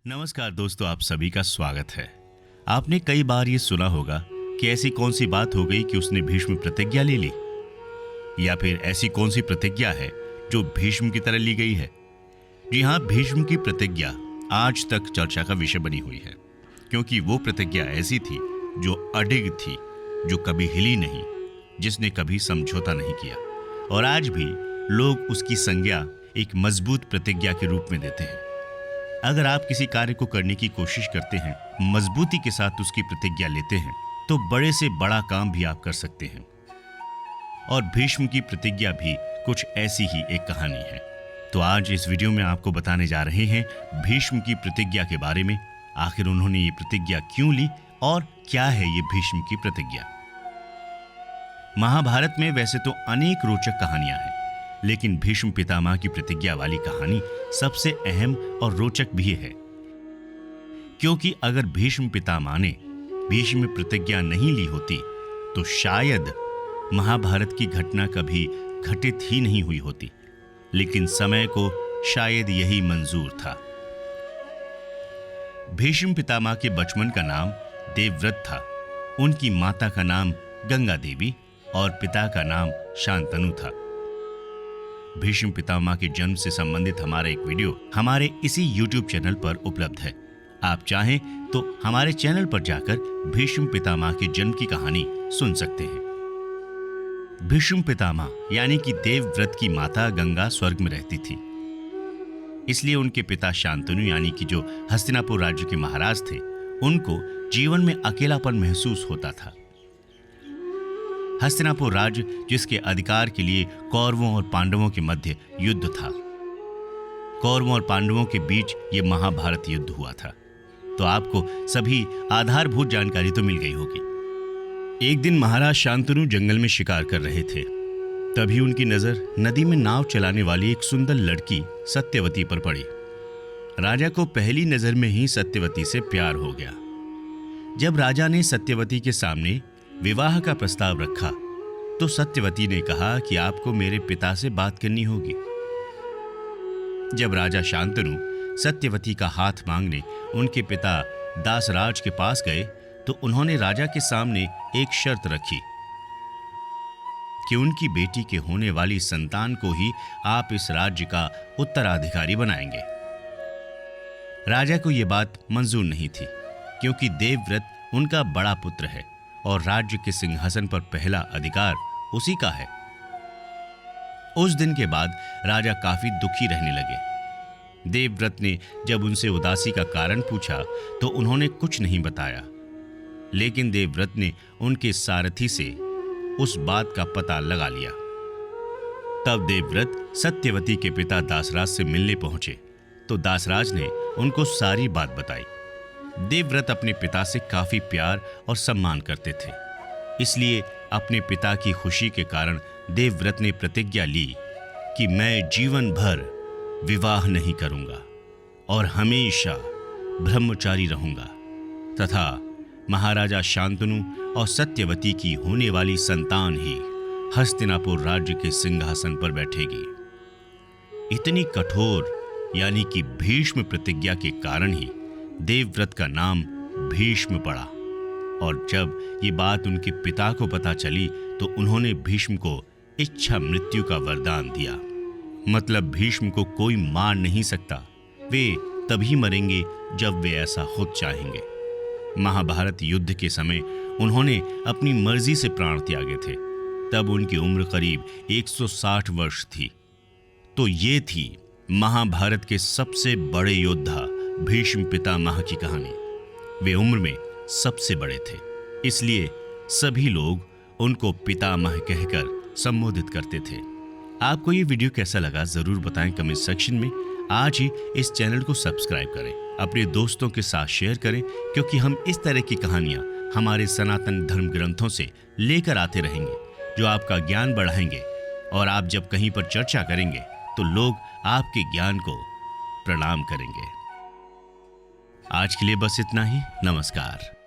नमस्कार दोस्तों, आप सभी का स्वागत है। आपने कई बार ये सुना होगा कि ऐसी कौन सी बात हो गई कि उसने भीष्म प्रतिज्ञा ले ली, या फिर ऐसी कौन सी प्रतिज्ञा है जो भीष्म की तरह ली गई है। जी हाँ, भीष्म की प्रतिज्ञा आज तक चर्चा का विषय बनी हुई है, क्योंकि वो प्रतिज्ञा ऐसी थी जो अडिग थी, जो कभी हिली नहीं, जिसने कभी समझौता नहीं किया, और आज भी लोग उसकी संज्ञा एक मजबूत प्रतिज्ञा के रूप में देते हैं। अगर आप किसी कार्य को करने की कोशिश करते हैं, मजबूती के साथ उसकी प्रतिज्ञा लेते हैं, तो बड़े से बड़ा काम भी आप कर सकते हैं। और भीष्म की प्रतिज्ञा भी कुछ ऐसी ही एक कहानी है। तो आज इस वीडियो में आपको बताने जा रहे हैं भीष्म की प्रतिज्ञा के बारे में। आखिर उन्होंने ये प्रतिज्ञा क्यों ली और क्या है ये भीष्म की प्रतिज्ञा। महाभारत में वैसे तो अनेक रोचक कहानियां हैं, लेकिन भीष्म पितामह की प्रतिज्ञा वाली कहानी सबसे अहम और रोचक भी है, क्योंकि अगर भीष्म पितामह ने भीष्म प्रतिज्ञा नहीं ली होती तो शायद महाभारत की घटना कभी घटित ही नहीं हुई होती। लेकिन समय को शायद यही मंजूर था। भीष्म पितामह के बचपन का नाम देवव्रत था। उनकी माता का नाम गंगा देवी और पिता का नाम शांतनु था। भीष्म पितामह के जन्म से संबंधित हमारा एक वीडियो हमारे इसी YouTube चैनल पर उपलब्ध है। आप चाहें तो हमारे चैनल पर जाकर भीष्म पितामह के जन्म की कहानी सुन सकते हैं। भीष्म पितामह यानी कि देवव्रत की माता गंगा स्वर्ग में रहती थी, इसलिए उनके पिता शांतनु यानी कि जो हस्तिनापुर राज्य के महाराज थे, उनको जीवन में अकेलापन महसूस होता था। हस्तिनापुर राज्य जिसके अधिकार के लिए कौरवों और पांडवों के मध्य युद्ध था। कौरवों और पांडवों के बीच ये महाभारत युद्ध हुआ था। तो आपको सभी आधारभूत जानकारी तो मिल गई होगी। एक दिन महाराज शांतनु जंगल में शिकार कर रहे थे। तभी उनकी नजर नदी में नाव चलाने वाली एक सुंदर लड़की सत्यवती पर पड़ी। राजा को पहली नजर में ही सत्यवती से प्यार हो गया। जब राजा ने सत्यवती के सामने विवाह का प्रस्ताव रखा तो सत्यवती ने कहा कि आपको मेरे पिता से बात करनी होगी। जब राजा शांतनु सत्यवती का हाथ मांगने उनके पिता दासराज के पास गए तो उन्होंने राजा के सामने एक शर्त रखी कि उनकी बेटी के होने वाली संतान को ही आप इस राज्य का उत्तराधिकारी बनाएंगे। राजा को यह बात मंजूर नहीं थी, क्योंकि देवव्रत उनका बड़ा पुत्र है और राज्य के सिंहासन पर पहला अधिकार उसी का है। उस दिन के बाद राजा काफी दुखी रहने लगे। देवव्रत ने जब उनसे उदासी का कारण पूछा तो उन्होंने कुछ नहीं बताया, लेकिन देवव्रत ने उनके सारथी से उस बात का पता लगा लिया। तब देवव्रत सत्यवती के पिता दासराज से मिलने पहुंचे तो दासराज ने उनको सारी बात बताई। देवव्रत अपने पिता से काफी प्यार और सम्मान करते थे, इसलिए अपने पिता की खुशी के कारण देवव्रत ने प्रतिज्ञा ली कि मैं जीवन भर विवाह नहीं करूंगा और हमेशा ब्रह्मचारी रहूंगा तथा महाराजा शांतनु और सत्यवती की होने वाली संतान ही हस्तिनापुर राज्य के सिंहासन पर बैठेगी। इतनी कठोर यानी कि भीष्म प्रतिज्ञा के कारण ही देवव्रत का नाम भीष्म पड़ा। और जब ये बात उनके पिता को पता चली तो उन्होंने भीष्म को इच्छा मृत्यु का वरदान दिया। मतलब भीष्म को कोई मार नहीं सकता, वे तभी मरेंगे जब वे ऐसा खुद चाहेंगे। महाभारत युद्ध के समय उन्होंने अपनी मर्जी से प्राण त्यागे थे। तब उनकी उम्र करीब 160 वर्ष थी। तो ये थी महाभारत के सबसे बड़े योद्धा भीष्म पितामह की कहानी। वे उम्र में सबसे बड़े थे, इसलिए सभी लोग उनको पितामह कहकर संबोधित करते थे। आपको ये वीडियो कैसा लगा जरूर बताएं कमेंट सेक्शन में। आज ही इस चैनल को सब्सक्राइब करें, अपने दोस्तों के साथ शेयर करें, क्योंकि हम इस तरह की कहानियां हमारे सनातन धर्म ग्रंथों से लेकर आते रहेंगे, जो आपका ज्ञान बढ़ाएंगे। और आप जब कहीं पर चर्चा करेंगे तो लोग आपके ज्ञान को प्रणाम करेंगे। आज के लिए बस इतना ही। नमस्कार।